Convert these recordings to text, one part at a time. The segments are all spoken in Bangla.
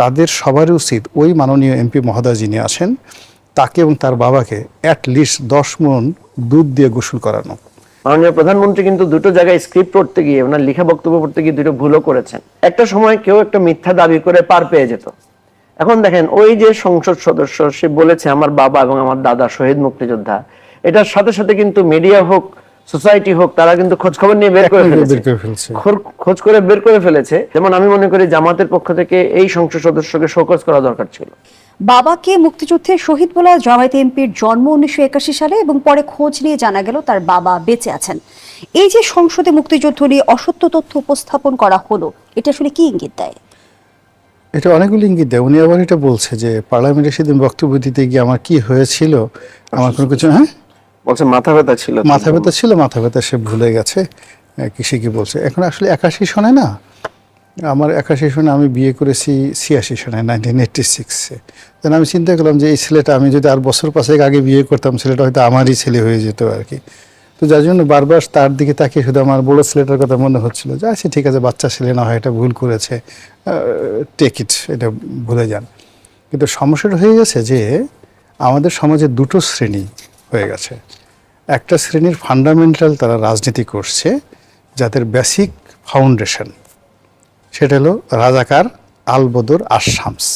তাদের সবারই উচিত ওই মাননীয় এমপি মহোদয় যিনি আছেন তাকে এবং তার বাবাকে অ্যাটলিস্ট 10 মণ দুধ দিয়ে গোসল করানো। মাননীয় প্রধানমন্ত্রী কিন্তু দুটো জায়গায় স্ক্রিপ্ট পড়তে গিয়ে, ওনার লেখা বক্তব্য পড়তে গিয়ে দুটো ভুলও করেছেন। একটা সময় কেউ একটা মিথ্যা দাবি করে পার পেয়ে যেত। এখন দেখেন, ওই যে সংসদ সদস্য, সে বলেছে আমার বাবা এবং আমার দাদা শহীদ মুক্তিযোদ্ধা, এটার সাথে সাথে কিন্তু মিডিয়া হোক, সোসাইটি হোক, তারা কিন্তু খোঁজ খবর নিয়ে বের করে ফেলেছে, খোঁজ করে বের করে ফেলেছে। যেমন আমি মনে করি জামাতের পক্ষ থেকে এই সংসদ সদস্যকে শোকজ করা দরকার ছিল। বাবাকে মুক্তিযুদ্ধের শহীদ বলা জামায়াত এমপির জন্ম 1981 সালে এবং পরে খোঁজ নিয়ে জানা গেল তার বাবা বেঁচে আছেন। এই যে সংসদে মুক্তিযুদ্ধ নিয়ে অসত্য তথ্য উপস্থাপন করা হলো, এটা আসলে কি ইঙ্গিত দেয়? এটা অনেকগুলো ইঙ্গিত দেয়। উনি আবার এটা বলছে যে পার্লামেন্টে সেদিন বক্তব্য দিতে গিয়ে আমার কি হয়েছিল, আমার কোনো কিছু, হ্যাঁ বলছে মাথা ব্যথা ছিল, মাথা ব্যথা সে ভুলে গেছে সে কি বলছে। এখন আসলে 81 সনে না, আমার 81 সনে আমি বিয়ে করেছি 86 সনে 1986-এ। তখন আমি চিন্তা করলাম যে এই ছেলেটা আমি যদি আর বছর 5 আগে বিয়ে করতাম, ছেলেটা হয়তো আমারই ছেলে হয়ে যেত আর কি। তো যার জন্য বারবার তার দিকে তাকিয়ে শুধু আমার বড় ছেলেটার কথা মনে হচ্ছিল যে আচ্ছা ঠিক আছে, বাচ্চা ছেলে না হয় এটা ভুল করেছে, টেক ইট, এটা ভুলে যান। কিন্তু সমস্যাটা হয়ে গেছে যে আমাদের সমাজে দুটো শ্রেণী হয়ে গেছে। একটা শ্রেণীর ফান্ডামেন্টাল তারা রাজনীতি করছে, যাদের বেসিক ফাউন্ডেশন সেটা হলো রাজাকার, আলবদর, আশামস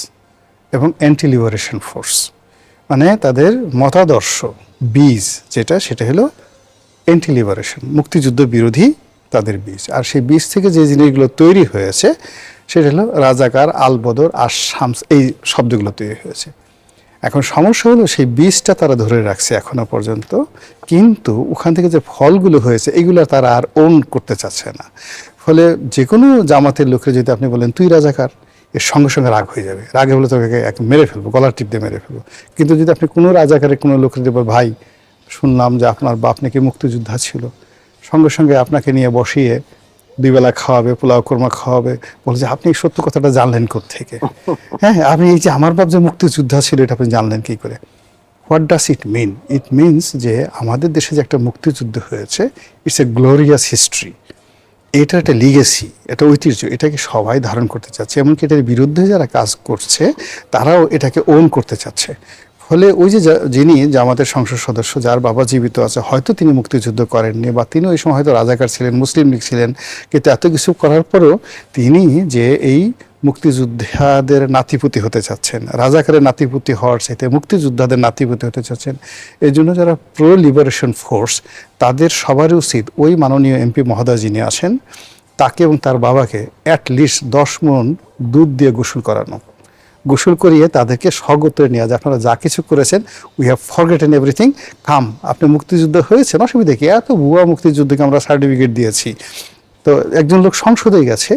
এবং অ্যান্টি লিবারেশন ফোর্স। মানে তাদের মতাদর্শ বীজ যেটা, সেটা হলো অ্যান্টি লিবারেশন, মুক্তিযুদ্ধ বিরোধী তাদের বীজ। আর সেই বীজ থেকে যে জিনিসগুলো তৈরি হয়েছে সেটা হলো রাজাকার, আলবদর, আশামস, এই শব্দগুলো তৈরি হয়েছে। এখন সমস্যা হলো সেই বীজটা তারা ধরে রাখছে এখনো পর্যন্ত, কিন্তু ওখান থেকে যে ফলগুলো হয়েছে এগুলো তারা আর ওন করতে চাচ্ছে না। ফলে যে কোনো জামাতের লোকের যদি আপনি বলেন তুই রাজাকার, এর সঙ্গে সঙ্গে রাগ হয়ে যাবে, রাগে হলে তোকে মেরে ফেলবো, গলার টিপ দিয়ে মেরে ফেলবো। কিন্তু যদি আপনি কোনো রাজাকারের কোনো লোকের যদি ভাই শুনলাম যে আপনার বাপ নাকি মুক্তিযোদ্ধা ছিল, সঙ্গে সঙ্গে আপনাকে নিয়ে বসিয়ে 2 বেলা খাওয়াবে, পোলাও কোরমা খাওয়াবে, বলে যে আপনি এই সত্য কথাটা জানলেন কোত্থেকে? হ্যাঁ, আপনি এই যে আমার বাপ যে মুক্তিযোদ্ধা ছিল এটা আপনি জানলেন কি করে? What does it mean? It means যে আমাদের দেশে যে একটা মুক্তিযুদ্ধ হয়েছে, ইটস এ গ্লোরিয়াস হিস্ট্রি, এটা একটা লিগেসি, এটা ঐতিহ্য, এটাকে সবাই ধারণ করতে চাচ্ছে। এমনকি এটার বিরুদ্ধে যারা কাজ করছে তারাও এটাকে ওন করতে চাচ্ছে। ফলে ওই যে যিনি জামাতের সংসদ সদস্য, যার বাবা জীবিত আছে, হয়তো তিনি মুক্তিযুদ্ধ করেননি বা তিনি ওই সময় হয়তো রাজাকার ছিলেন, মুসলিম লীগ ছিলেন, কিন্তু এত কিছু করার পরেও তিনি যে এই মুক্তিযোদ্ধাদের নাতিপুতি হতে চাচ্ছেন, রাজাকারের নাতিপুতি হওয়ার চাইতে মুক্তিযোদ্ধাদের নাতিপুতি হতে চাচ্ছেন, এই জন্য যারা প্রো লিবারেশন ফোর্স, তাদের সবারই উচিত ওই মাননীয় এমপি মহোদয় যিনি আছেন তাকে এবং তার বাবাকে অ্যাটলিস্ট 10 মণ দুধ দিয়ে গোসল করানো, গোসল করিয়ে তাদেরকে স্বগতে নিয়ে যে আপনারা যা কিছু করেছেন, উই হ্যাভ ফরগেটেন এভরিথিং, কাম, আপনি মুক্তিযুদ্ধ হয়েছেন, অসুবিধা কি? এত ভুয়া মুক্তিযুদ্ধকে আমরা সার্টিফিকেট দিয়েছি। তো একজন লোক সংসদে গেছে,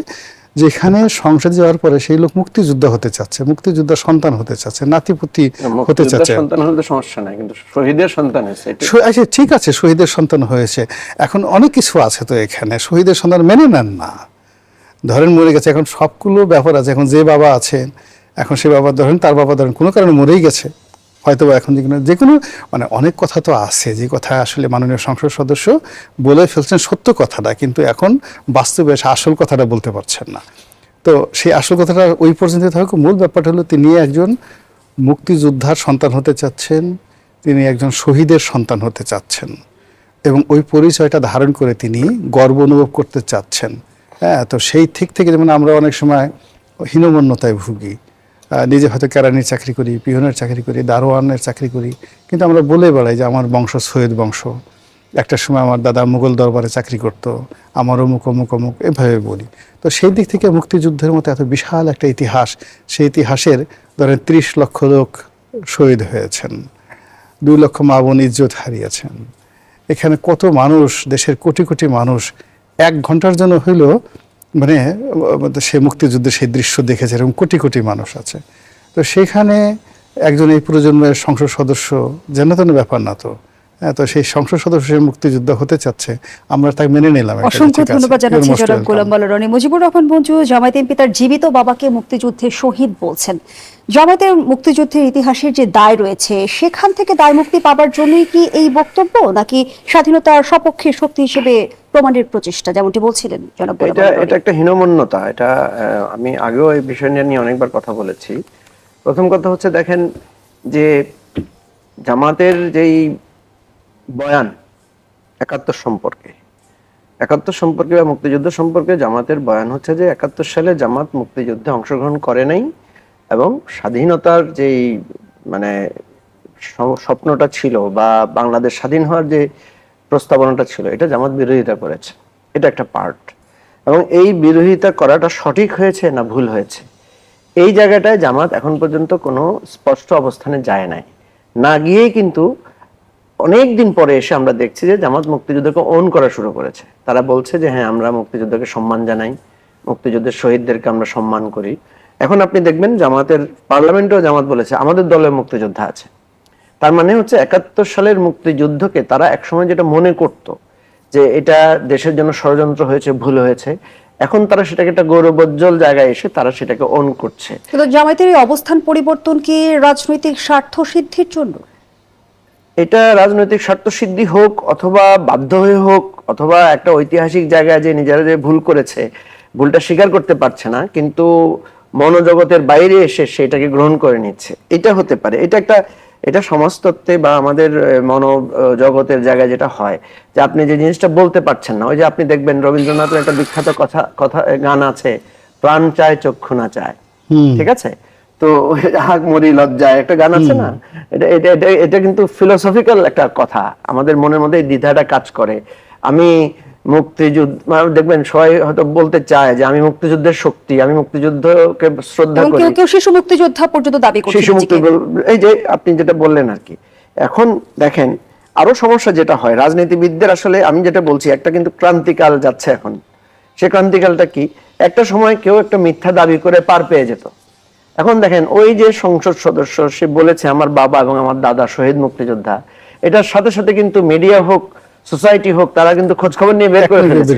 যেখানে সংসদে যাওয়ার পরে সেই লোক মুক্তিযোদ্ধা হতে চাচ্ছে, মুক্তিযোদ্ধার সন্তান হতে চাচ্ছে, নাতিপুতি হতে চাচ্ছে। সন্তান হলে সমস্যা নাই, কিন্তু শহীদের সন্তান হয়েছে। আচ্ছা ঠিক আছে, শহীদের সন্তান হয়েছে, এখন অনেক কিছু আছে তো এখানে, শহীদের সন্তান মেনে নেন না, ধরেন মরে গেছে, এখন সবগুলো ব্যাপার আছে। এখন যে বাবা আছেন, এখন সে বাবা ধরেন, তার বাবা ধরেন কোনো কারণে মরেই গেছে, হয়তো এখন যে কোনো মানে অনেক কথা তো আছে, যে কথা আসলে মাননীয় সংসদ সদস্য বলে ফেলছেন সত্য কথাটা, কিন্তু এখন বাস্তবে আসল কথাটা বলতে পারছেন না। তো সেই আসল কথাটা ওই পর্যন্ত থাকুক। মূল ব্যাপারটা হলো তিনি একজন মুক্তিযোদ্ধার সন্তান হতে চাচ্ছেন, তিনি একজন শহীদের সন্তান হতে চাচ্ছেন, এবং ওই পরিচয়টা ধারণ করে তিনি গর্ব অনুভব করতে চাচ্ছেন। হ্যাঁ, তো সেই থেকে যেমন আমরা অনেক সময় হীনমন্যতায় ভুগি, নিজে হয়তো কেরানির চাকরি করি, পিয়নের চাকরি করি, দারোয়ানের চাকরি করি, কিন্তু আমরা বলে বেড়াই যে আমার বংশ সৈয়দ বংশ, একটা সময় আমার দাদা মুঘল দরবারে চাকরি করতো, আমার অমুক অমুক অমুক, এভাবে বলি। তো সেই দিক থেকে মুক্তিযুদ্ধের মতো এত বিশাল একটা ইতিহাস, সেই ইতিহাসের ধরেন 30 লক্ষ লোক শহীদ হয়েছেন, 2 লক্ষ মা বোন ইজ্জত হারিয়েছেন, এখানে কত মানুষ, দেশের কোটি কোটি মানুষ 1 ঘন্টার জন্য হইলেও মানে সে মুক্তিযুদ্ধের সেই দৃশ্য দেখেছে, এরকম কোটি কোটি মানুষ আছে। তো সেখানে একজন এই প্রজন্মের সংসদ সদস্য যেন তেন ব্যাপার না, তো তো সেই সংসদ সদস্য মুক্তিযোদ্ধা হতে চাচ্ছে, আমরা তাকে মেনে নিলাম। এটা অসংখ্য ঠিক আছে। ধন্যবাদ জানাচ্ছি You're most জনাব welcome. গোলাম মোল্লা রনি। মুজিবুর রহমান মঞ্জু, জামায়াত এমপি তার জীবিত বাবাকে মুক্তিযুদ্ধে শহীদ বলছেন। জামায়াতের মুক্তিযুদ্ধের ইতিহাসের যে দায় রয়েছে সেখান থেকে দায় মুক্তি পাবার জন্যই কি এই বক্তব্য, নাকি স্বাধীনতার সপক্ষে শক্তি হিসেবে প্রমাণের প্রচেষ্টা, যেমনটি বলছিলেন জনাব গোলাম মোল্লা রনি? এটা একটা হীনমন্যতা। এটা আমি আগেও এই বিষয় নিয়ে অনেকবার কথা বলেছি। প্রথম কথা হচ্ছে, দেখেন যে জামাতের যেই বয়ান একাত্তর সম্পর্কে বা মুক্তিযুদ্ধ সম্পর্কে জামাতের বয়ান হচ্ছে যে 71 সালে জামাত মুক্তিযুদ্ধে অংশগ্রহণ করে নাই, এবং স্বাধীনতার যেই মানে স্বপ্নটা ছিল বা বাংলাদেশ স্বাধীন হওয়ার যে প্রস্তাবনাটা ছিল, এটা জামাত বিরোধিতা করেছে। এটা একটা পার্ট। এবং এই বিরোধিতা করাটা সঠিক হয়েছে না ভুল হয়েছে, এই জায়গাটায় জামাত এখন পর্যন্ত কোনো স্পষ্ট অবস্থানে যায় নাই। না গিয়েই কিন্তু অনেক দিন পরে এসে আমরা দেখছি যে জামাত মুক্তিযুদ্ধকে ওন করা শুরু করেছে। তারা বলছে যে হ্যাঁ, আমরা মুক্তিযুদ্ধকে সম্মান জানাই, মুক্তিযুদ্ধের শহীদদেরকে আমরা সম্মান করি। এখন আপনি দেখবেন জামাতের পার্লামেন্টেও জামাত বলেছে আমাদের দলে মুক্তিযোদ্ধা আছে। তার মানে হচ্ছে 71 সালের মুক্তিযুদ্ধকে তারা একসময় যেটা মনে করত যে এটা দেশের জন্য ষড়যন্ত্র হয়েছে, ভুল হয়েছে, এখন তারা সেটাকে একটা গৌরবোজ্জ্বল জায়গায় এসে তারা সেটাকে ওন করছে। কিন্তু জামায়াতের এই অবস্থান পরিবর্তন কি রাজনৈতিক স্বার্থ সিদ্ধির জন্য? এটা রাজনৈতিক স্বার্থ সিদ্ধি হোক, অথবা বাধ্য হয়ে হোক, অথবা একটা ঐতিহাসিক জায়গায় যে নিজেরা যে ভুল করেছে, ভুলটা স্বীকার করতে পারছে না, কিন্তু মনোজগতের বাইরে এসে সেটাকে গ্রহণ করে নিচ্ছে, এটা হতে পারে। এটা সমাজতত্ত্বে বা আমাদের মনোজগতের জায়গায় যেটা হয় যে আপনি যে জিনিসটা বলতে পারছেন না। ওই যে আপনি দেখবেন রবীন্দ্রনাথের একটা বিখ্যাত কথা গান আছে, প্রাণ চায় চক্ষু না চায়, ঠিক আছে? তো হাক মরি লজ্জায় একটা গান আছে না, এটা কিন্তু ফিলোসফিক্যাল একটা কথা। আমাদের মনের মধ্যে এই দ্বিধাটা কাজ করে। আমি মুক্তিযুদ্ধ দেখবেন সবাই হয়তো বলতে চায় যে আমি মুক্তিযুদ্ধের শক্তি, আমি মুক্তিযুদ্ধকে শ্রদ্ধা করি, কেউ শিশু মুক্তিযোদ্ধা পর্যন্ত দাবি করছে। শিশু মুক্তি, এই যে আপনি যেটা বললেন আর কি। এখন দেখেন আরো সমস্যা যেটা হয় রাজনীতিবিদদের, আসলে আমি যেটা বলছি, একটা কিন্তু ক্রান্তিকাল যাচ্ছে এখন। সে ক্রান্তিকালটা কি? একটা সময় কেউ একটা মিথ্যা দাবি করে পার পেয়ে যেত। এখন দেখেন ওই যে সংসদ সদস্য, সে বলেছে আমার বাবা এবং আমার দাদা শহীদ মুক্তিযোদ্ধা, এটার সাথে সাথে কিন্তু মিডিয়া হোক, সোসাইটি হোক, তারা কিন্তু খোঁজ খবর নিয়ে বের করে ফেলেছে,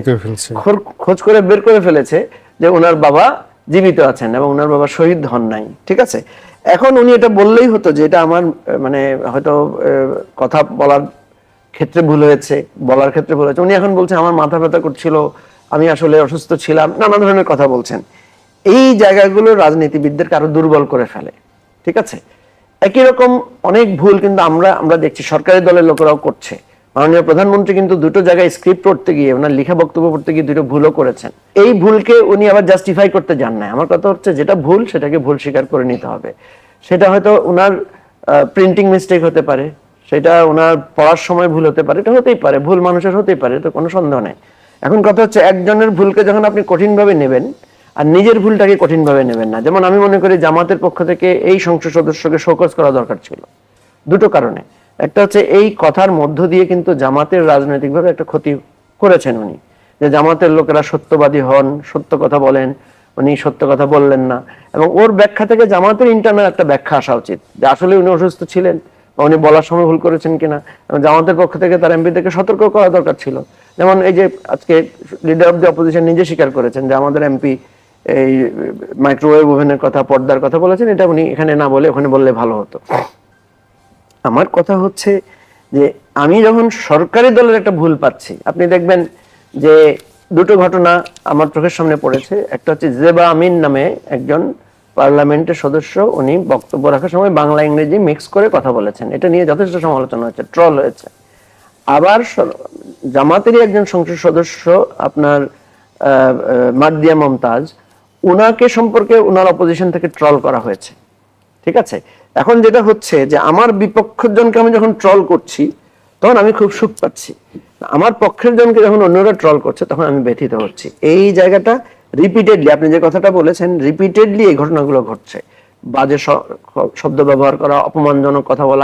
খোঁজ করে বের করে ফেলেছে যে ওনার বাবা জীবিত আছেন এবং ওনার বাবা শহীদ হন নাই, ঠিক আছে? এখন উনি এটা বললেই হতো যে এটা আমার মানে হয়তো কথা বলার ক্ষেত্রে ভুল হয়েছে, বলার ক্ষেত্রে ভুল হয়েছে। উনি এখন বলছেন আমার মাথা ব্যথা করছিল, আমি আসলে অসুস্থ ছিলাম, নানা ধরনের কথা বলছেন। এই জায়গাগুলো রাজনীতিবিদদেরকে আরো দুর্বল করে ফেলে, ঠিক আছে? একই রকম অনেক ভুল কিন্তু আমরা দেখছি সরকারি দলের লোকেরাও করছে। মাননীয় প্রধানমন্ত্রী কিন্তু দুটো জায়গায় স্ক্রিপ্ট পড়তে গিয়ে, ওনার লেখা বক্তব্য পড়তে গিয়ে দুটো ভুলও করেছেন। এই ভুলকে উনি আবার জাস্টিফাই করতে যান না। আমার কথা হচ্ছে যেটা ভুল সেটাকে ভুল স্বীকার করে নিতে হবে। সেটা হয়তো ওনার প্রিন্টিং মিস্টেক হতে পারে, সেটা ওনার পড়ার সময় ভুল হতে পারে, এটা হতেই পারে, ভুল মানুষের হতেই পারে, তো কোনো সন্দেহ নেই। এখন কথা হচ্ছে একজনের ভুলকে যখন আপনি কঠিনভাবে নেবেন আর নিজের ভুলটাকে কঠিনভাবে নেবেন না। যেমন আমি মনে করি জামাতের পক্ষ থেকে এই সংসদ সদস্যকে শোকজ করা দরকার ছিল দুটো কারণে। একটা হচ্ছে এই কথার মধ্য দিয়ে কিন্তু জামাতের রাজনৈতিকভাবে একটা ক্ষতি করেছেন উনি, যে জামাতের লোকেরা সত্যবাদী হন, সত্য কথা বলেন, উনি সত্য কথা বললেন না। এবং ওর ব্যাখ্যা থেকে জামাতের ইন্টারনাল একটা ব্যাখ্যা আসা উচিত যে আসলে উনি অসুস্থ ছিলেন বা উনি বলার সময় ভুল করেছেন কিনা। এবং জামাতের পক্ষ থেকে তার এমপিদেরকে সতর্ক করা দরকার ছিল। যেমন এই যে আজকে লিডার অফ দি অপোজিশন নিজে স্বীকার করেছেন যে আমাদের এমপি এই মাইক্রোওয়েভ ওভেনের কথা, পর্দার কথা বলেছেন, এটা উনি এখানে না বলে ওখানে বললে ভালো হতো। আমার কথা হচ্ছে যে আমি যখন সরকারি দলের একটা ভুল পাচ্ছি, আপনি দেখবেন যে দুটো ঘটনা আমার চোখের সামনে পড়েছে। একটা হচ্ছে জেবা আমিন নামে একজন পার্লামেন্টের সদস্য, উনি বক্তব্য রাখার সময় বাংলা ইংরেজি মিক্স করে কথা বলেছেন, এটা নিয়ে যথেষ্ট সমালোচনা হয়েছে, ট্রল হয়েছে। আবার জামাতেরই একজন সংসদ সদস্য আপনার মার্দিয়া মমতাজ, উনাকে সম্পর্কে উনার অপোজিশন থেকে ট্রল করা হয়েছে, ঠিক আছে? এখন যেটা হচ্ছে যে আমার বিপক্ষের জনকে আমি যখন ট্রল করছি তখন আমি খুব সুখ পাচ্ছি, আমার পক্ষের জনকে যখন অন্যরা ট্রল করছে তখন আমি ব্যথিত হচ্ছি। এই জায়গাটা রিপিটেডলি, আপনি যে কথাটা বলেছেন, রিপিটেডলি এই ঘটনাগুলো ঘটছে। বাজে শব্দ ব্যবহার করা, অপমানজনক কথা বলা,